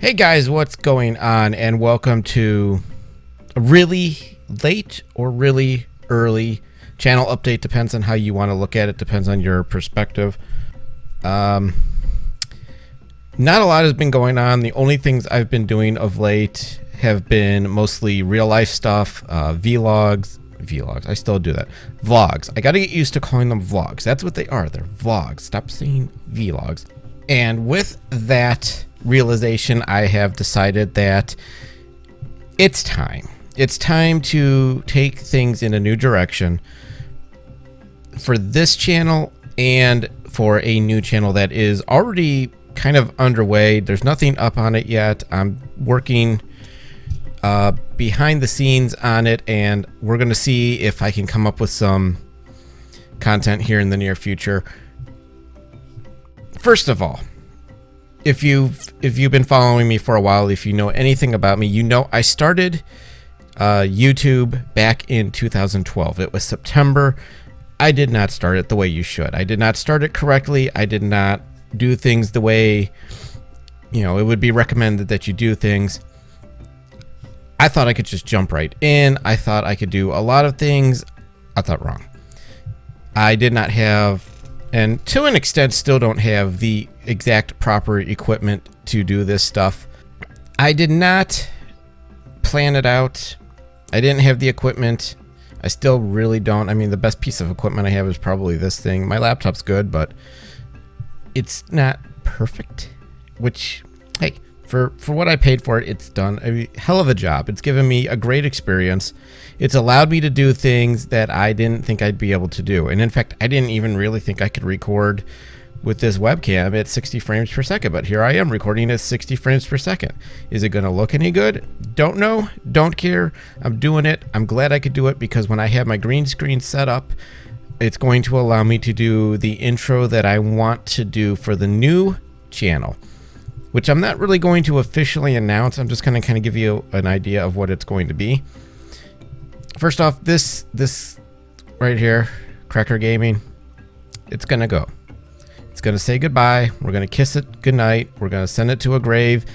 Hey guys, what's going on? And welcome to a really late or really early channel update. Depends on how you want to look at it, depends on your perspective. Not a lot has been going on. The only things I've been doing of late have been mostly real life stuff, vlogs. I still do that. Vlogs. I got to get used to calling them vlogs. That's what they are. They're vlogs. Stop saying vlogs. And with that realization, I have decided that it's time. It's time to take things in a new direction for this channel and for a new channel that is already kind of underway. There's nothing up on it yet. I'm working behind the scenes on it, and we're going to see if I can come up with some content here in the near future. First of all, if you've been following me for a while, if you know anything about me, you know I started YouTube back in 2012. It was September. I did not start it the way you should. I did not start it correctly. I did not do things the way, you know, it would be recommended that you do things. I thought I could just jump right in. I thought I could do a lot of things. I thought wrong. I did not have, and to an extent still don't have, the exact proper equipment to do this stuff. I did not plan it out. I didn't have the equipment. I still really don't. I mean, the best piece of equipment I have is probably this thing. My laptop's good, but it's not perfect, which, hey, for what I paid for it, it's done a hell of a job. It's given me a great experience. It's allowed me to do things that I didn't think I'd be able to do. And in fact, I didn't even really think I could record with this webcam at 60 frames per second, but here I am recording at 60 frames per second. Is it going to look any good? Don't know, don't care. I'm doing it. I'm glad I could do it because when I have my green screen set up, it's going to allow me to do the intro that I want to do for the new channel, which I'm not really going to officially announce. I'm just going to kind of give you an idea of what it's going to be. First off, this right here, Cracker Gaming, it's going to go. It's going to say goodbye. We're going to kiss it goodnight. We're going to send it to a grave,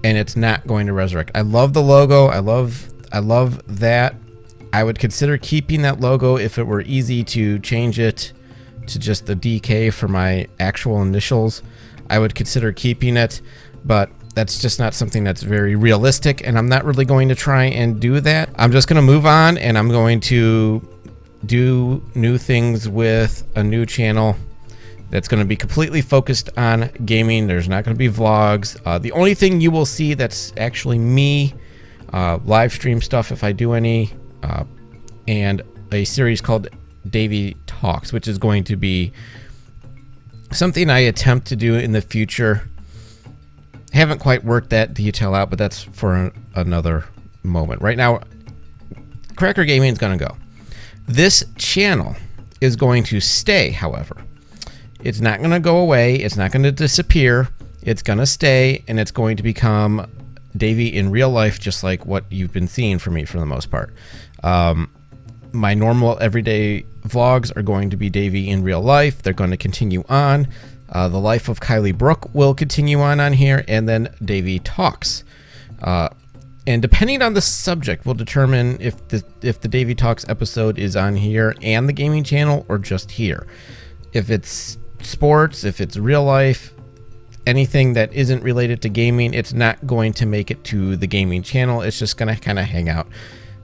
and it's not going to resurrect. I love the logo. I love that. I would consider keeping that logo if it were easy to change it to just the DK for my actual initials. I would consider keeping it, but that's just not something that's very realistic, and I'm not really going to try and do that. I'm just going to move on, and I'm going to do new things with a new channel that's going to be completely focused on gaming. There's not going to be vlogs. The only thing you will see that's actually me, live stream stuff if I do any, and a series called Davey Talks, which is going to be something I attempt to do in the future. Haven't quite worked that detail out, but that's for another moment. Right now, Cracker Gaming is going to go. This channel is going to stay, however. It's not going to go away. It's not going to disappear. It's going to stay, and it's going to become Davey in real life, just like what you've been seeing from me for the most part. My normal everyday vlogs are going to be Davey in real life. They're going to continue on. The life of Kylie Brooke will continue on here, and then Davey Talks. And depending on the subject, will determine if the Davey Talks episode is on here and the gaming channel, or just here. If it's sports, if it's real life, anything that isn't related to gaming, it's not going to make it to the gaming channel. It's just going to kind of hang out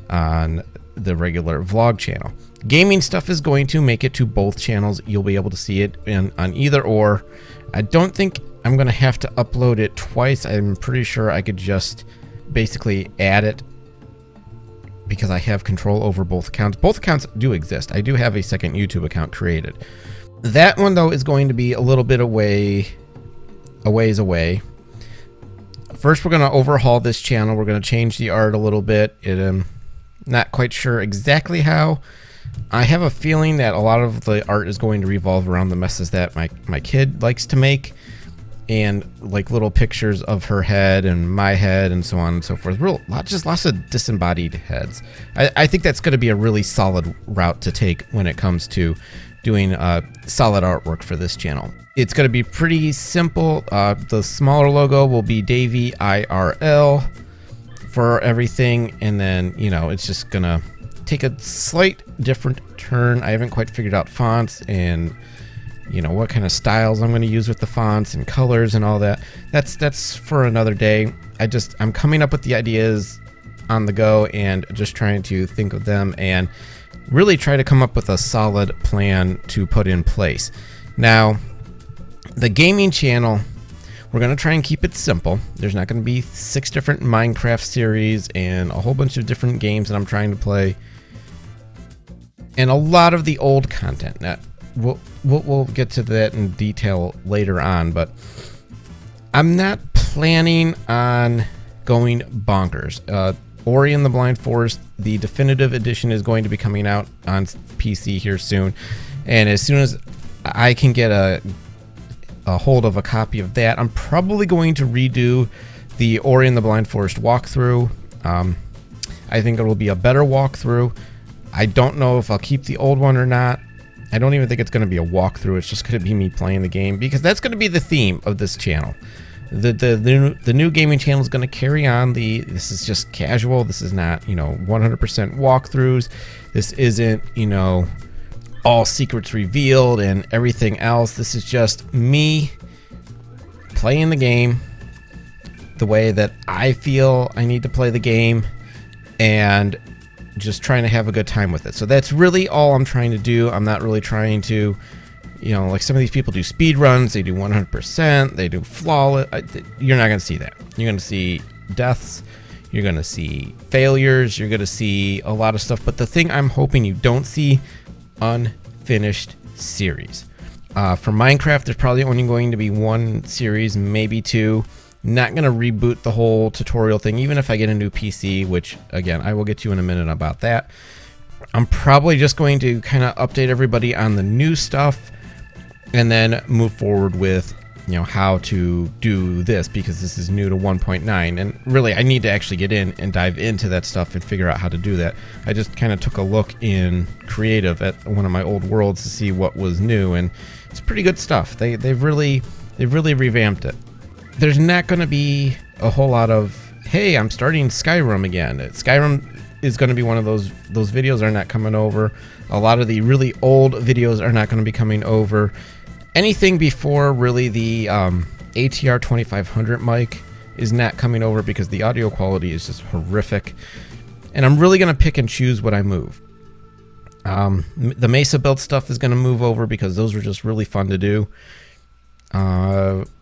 on the regular vlog channel. Gaming stuff is going to make it to both channels. You'll be able to see it on either or. I don't think I'm going to have to upload it twice. I'm pretty sure I could just basically add it because I have control over both accounts. Both accounts do exist. I do have a second YouTube account created. That one, though, is going to be a little bit a ways away. First, we're going to overhaul this channel. We're going to change the art a little bit. Not quite sure exactly how. I have a feeling that a lot of the art is going to revolve around the messes that my kid likes to make, and like little pictures of her head and my head and so on and so forth. Just lots of disembodied heads. I think that's going to be a really solid route to take when it comes to doing solid artwork for this channel. It's going to be pretty simple. The smaller logo will be Davey IRL for everything, and then, you know, it's just going to take a slight different turn. I haven't quite figured out fonts and, you know, what kind of styles I'm going to use with the fonts and colors and all that. That's for another day. I'm coming up with the ideas on the go and just trying to think of them and really try to come up with a solid plan to put in place. Now, the gaming channel, we're going to try and keep it simple. There's not going to be 6 different Minecraft series and a whole bunch of different games that I'm trying to play, and a lot of the old content. Now, we'll get to that in detail later on, but I'm not planning on going bonkers. Ori and the Blind Forest, the definitive edition, is going to be coming out on PC here soon, and as soon as I can get a hold of a copy of that, I'm probably going to redo the Ori and the Blind Forest walkthrough. I think it will be a better walkthrough. I don't know if I'll keep the old one or not. I don't even think it's going to be a walkthrough. It's just going to be me playing the game, because that's going to be the theme of this channel. The new gaming channel is going to carry on. This is just casual. This is not, you know, 100% walkthroughs. This isn't, you know, all secrets revealed and everything else. This is just me playing the game the way that I feel I need to play the game, and just trying to have a good time with it. So that's really all I'm trying to do. I'm not really trying to, you know, like some of these people do speed runs, they do 100%, they do flawless. You're not going to see that. You're going to see deaths, you're going to see failures, you're going to see a lot of stuff. But the thing I'm hoping you don't see, unfinished series. For Minecraft, there's probably only going to be 1 series, maybe 2. Not going to reboot the whole tutorial thing, even if I get a new PC, which, again, I will get to in a minute about that. I'm probably just going to kind of update everybody on the new stuff and then move forward with, you know, how to do this, because this is new to 1.9, and really I need to actually get in and dive into that stuff and figure out how to do that. I just kind of took a look in creative at one of my old worlds to see what was new, and it's pretty good stuff. They've really revamped it. There's not going to be a whole lot of, hey, I'm starting Skyrim again. Skyrim is going to be one of those videos are not coming over. A lot of the really old videos are not going to be coming over. Anything before really the ATR 2500 mic is not coming over, because the audio quality is just horrific. And I'm really going to pick and choose what I move. The Mesa build stuff is going to move over, because those were just really fun to do.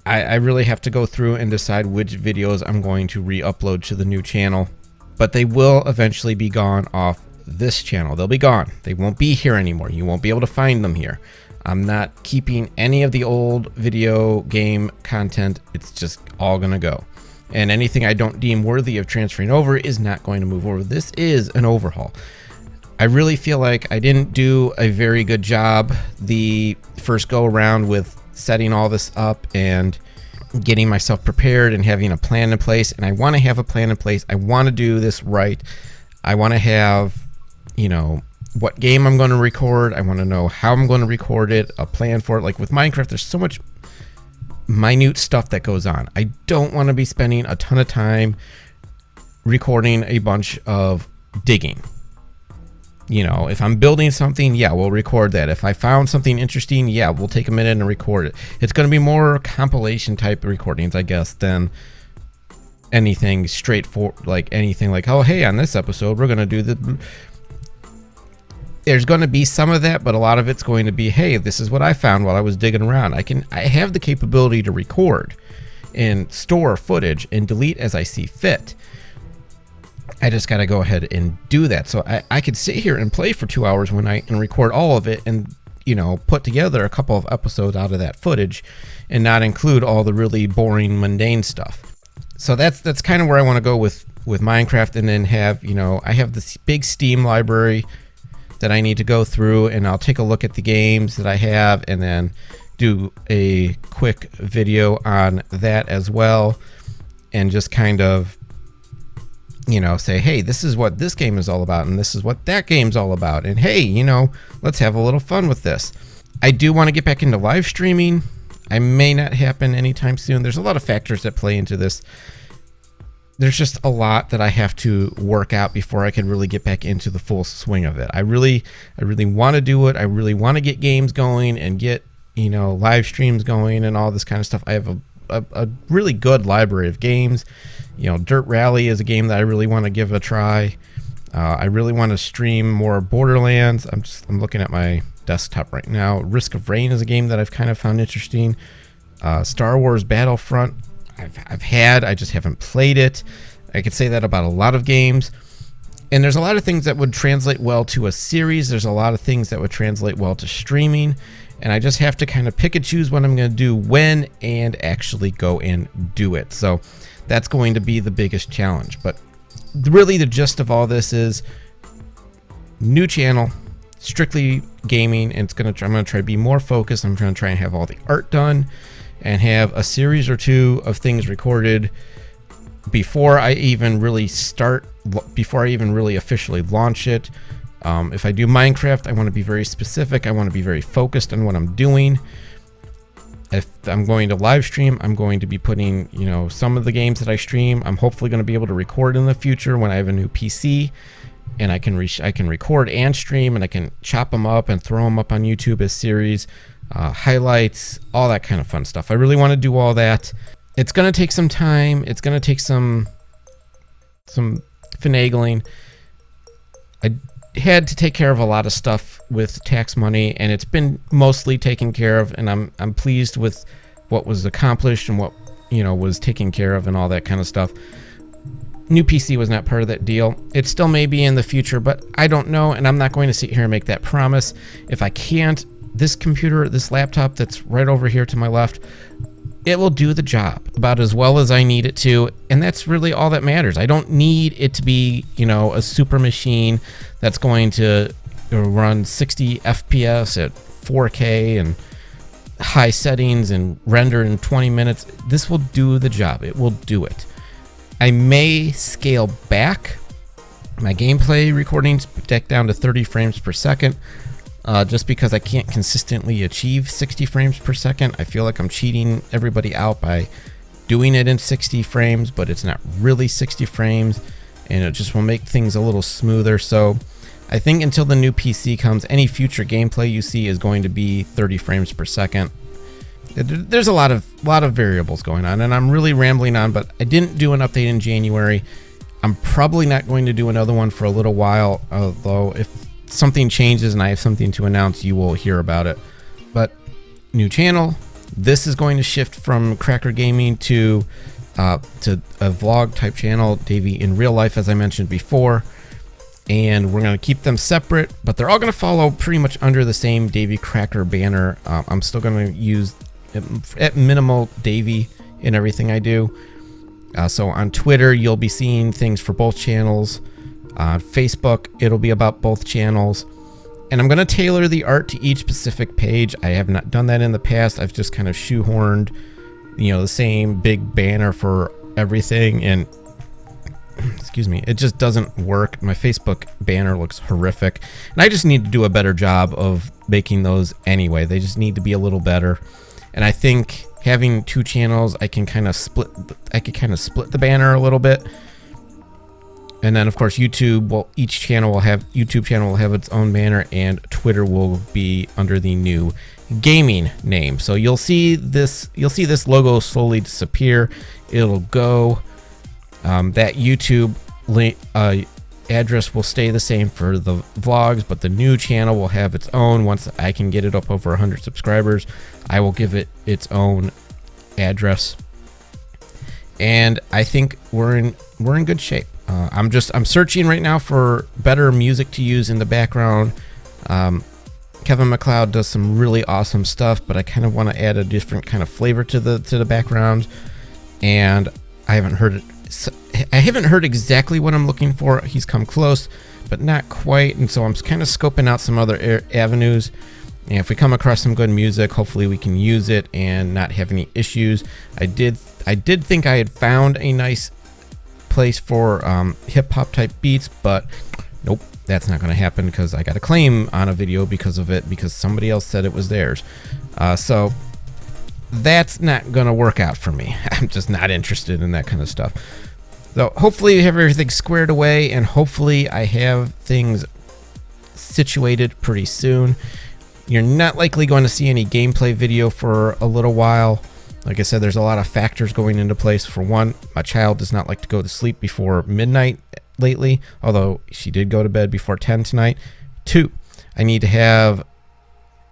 I really have to go through and decide which videos I'm going to re-upload to the new channel, but they will eventually be gone off this channel. They'll be gone. They won't be here anymore. You won't be able to find them here. I'm not keeping any of the old video game content. It's just all gonna go, and anything I don't deem worthy of transferring over is not going to move over. This is an overhaul. I really feel like I didn't do a very good job the first go around with setting all this up and getting myself prepared and having a plan in place. And I want to have a plan in place. I want to do this right. I want to have, you know, what game I'm going to record. I want to know how I'm going to record it, a plan for it. Like with Minecraft, there's so much minute stuff that goes on. I don't want to be spending a ton of time recording a bunch of digging. You know, if I'm building something, yeah, we'll record that. If I found something interesting, yeah, we'll take a minute and record it. It's going to be more compilation type recordings, I guess, than anything straightforward, like anything like, oh, hey, on this episode, we're going to do the... There's going to be some of that, but a lot of it's going to be, hey, this is what I found while I was digging around. I have the capability to record and store footage and delete as I see fit. I just got to go ahead and do that. So I could sit here and play for 2 hours one night and record all of it and, you know, put together a couple of episodes out of that footage and not include all the really boring, mundane stuff. So that's kind of where I want to go with Minecraft, and then have, you know, I have this big Steam library that I need to go through, and I'll take a look at the games that I have and then do a quick video on that as well, and just kind of you know, say, hey, this is what this game is all about, and this is what that game's all about, and hey, you know, let's have a little fun with this. I do want to get back into live streaming. I may not happen anytime soon. There's a lot of factors that play into this. There's just a lot that I have to work out before I can really get back into the full swing of it. I really want to do it. I really want to get games going and get, you know, live streams going and all this kind of stuff. I have a really good library of games. You know, Dirt Rally is a game that I really want to give a try. I really want to stream more Borderlands. I'm looking at my desktop right now. Risk of Rain is a game that I've kind of found interesting. Star Wars Battlefront, I just haven't played it. I could say that about a lot of games. And there's a lot of things that would translate well to a series. There's a lot of things that would translate well to streaming. And I just have to kind of pick and choose what I'm going to do when and actually go and do it. So that's going to be the biggest challenge. But really the gist of all this is new channel, strictly gaming, and I'm going to try to be more focused. I'm going to try and have all the art done and have a series or two of things recorded before I even really officially launch it. If I do Minecraft, I want to be very specific. I want to be very focused on what I'm doing. If I'm going to live stream, I'm going to be putting, you know, some of the games that I stream. I'm hopefully going to be able to record in the future when I have a new PC, and I can record and stream, and I can chop them up and throw them up on YouTube as series, highlights, all that kind of fun stuff. I really want to do all that. It's going to take some time. It's going to take some finagling. I had to take care of a lot of stuff with tax money, and it's been mostly taken care of, and I'm pleased with what was accomplished and what, you know, was taken care of and all that kind of stuff. New PC was not part of that deal. It still may be in the future, but I don't know, and I'm not going to sit here and make that promise. If I can't, this computer, this laptop that's right over here to my left, it will do the job about as well as I need it to, and that's really all that matters. I don't need it to be, you know, a super machine that's going to run 60 FPS at 4K and high settings and render in 20 minutes. This will do the job. It will do it. I may scale back my gameplay recordings back down to 30 frames per second. Just because I can't consistently achieve 60 frames per second. I feel like I'm cheating everybody out by doing it in 60 frames, but it's not really 60 frames, and it just will make things a little smoother. So I think until the new PC comes, any future gameplay you see is going to be 30 frames per second. There's a lot of variables going on, and I'm really rambling on, but I didn't do an update in January. I'm probably not going to do another one for a little while, although if something changes and I have something to announce, you will hear about it. But new channel, this is going to shift from Cracker Gaming to a vlog type channel, Davey in Real Life, as I mentioned before, and we're going to keep them separate, but they're all going to follow pretty much under the same daveycracker banner. I'm still going to use at minimal Davey in everything I do. So on Twitter, you'll be seeing things for both channels. On Facebook, it'll be about both channels, and I'm going to tailor the art to each specific page. I have not done that in the past. I've just kind of shoehorned, you know, the same big banner for everything, and excuse me, it just doesn't work. My Facebook banner looks horrific, and I just need to do a better job of making those anyway. They just need to be a little better, and I think having two channels, I can kind of split the banner a little bit. And then, of course, YouTube. Well, each channel will have its own banner, and Twitter will be under the new gaming name. So you'll see this logo slowly disappear. It'll go. That YouTube link address will stay the same for the vlogs, but the new channel will have its own. Once I can get it up over 100 subscribers, I will give it its own address. And I think we're in good shape. I'm searching right now for better music to use in the background. Kevin MacLeod does some really awesome stuff, but I kind of want to add a different kind of flavor to the background, and I haven't heard exactly what I'm looking for. He's come close, but not quite, and so I'm kind of scoping out some other avenues. And if we come across some good music, hopefully we can use it and not have any issues. I did think I had found a nice place for hip hop type beats, but nope, that's not going to happen because I got a claim on a video because of it, because somebody else said it was theirs. So that's not going to work out for me. I'm just not interested in that kind of stuff. So hopefully we have everything squared away, and hopefully I have things situated pretty soon. You're not likely going to see any gameplay video for a little while. Like I said, there's a lot of factors going into place. For one, my child does not like to go to sleep before midnight lately, although she did go to bed before 10 tonight. Two, I need to have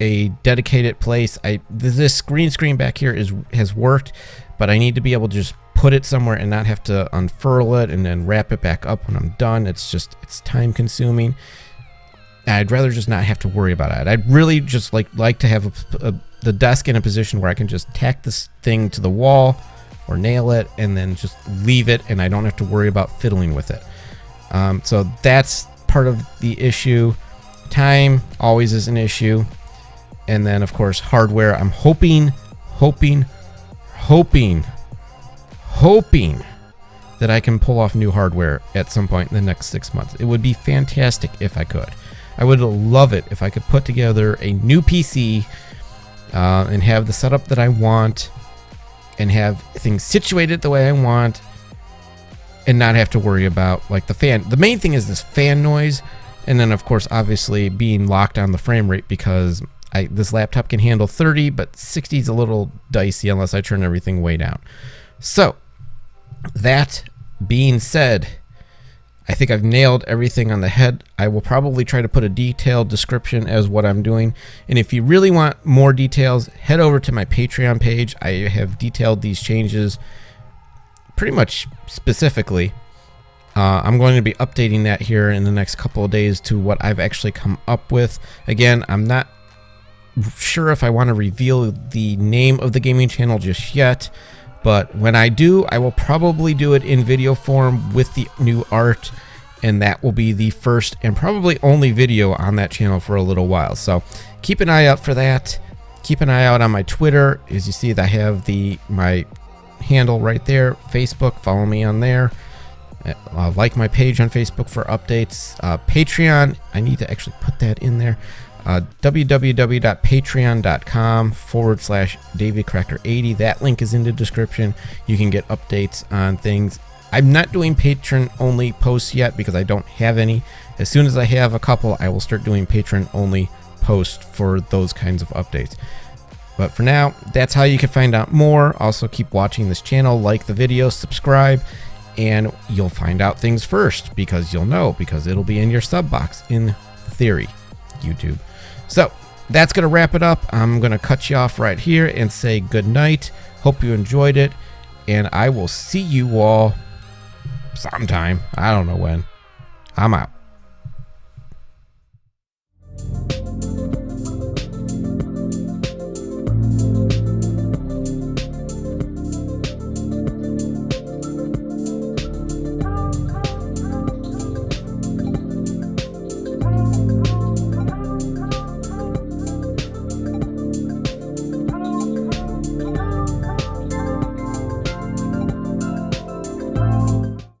a dedicated place. This green screen back here has worked, but I need to be able to just put it somewhere and not have to unfurl it and then wrap it back up when I'm done. It's time consuming. I'd rather just not have to worry about it. I'd really just like to have the desk in a position where I can just tack this thing to the wall or nail it and then just leave it, and I don't have to worry about fiddling with it. So that's part of the issue. Time always is an issue. And then, of course, hardware. I'm hoping that I can pull off new hardware at some point in the next 6 months. It would be fantastic if I could. I would love it if I could put together a new PC and have the setup that I want and have things situated the way I want and not have to worry about like the fan. The main thing is this fan noise, and then of course obviously being locked on the frame rate, because this laptop can handle 30, but 60 is a little dicey unless I turn everything way down. So that being said, I think I've nailed everything on the head. I will probably try to put a detailed description as what I'm doing. And if you really want more details, head over to my Patreon page. I have detailed these changes pretty much specifically. I'm going to be updating that here in the next couple of days to what I've actually come up with. Again, I'm not sure if I want to reveal the name of the gaming channel just yet. But when I do, I will probably do it in video form with the new art, and that will be the first and probably only video on that channel for a little while. So keep an eye out for that. Keep an eye out on my Twitter. As you see, I have my handle right there. Facebook, follow me on there. Like my page on Facebook for updates. Patreon, I need to actually put that in there. www.patreon.com/daveycracker80. That link is in the description. You can get updates on things. I'm not doing patron only posts yet because I don't have any. As soon as I have a couple, I will start doing patron only posts for those kinds of updates. But for now, that's how you can find out more. Also keep watching this channel, like the video, subscribe, and you'll find out things first, because you'll know, because it'll be in your sub box in theory, YouTube. So that's going to wrap it up. I'm going to cut you off right here and say good night. Hope you enjoyed it, and I will see you all sometime. I don't know when. I'm out.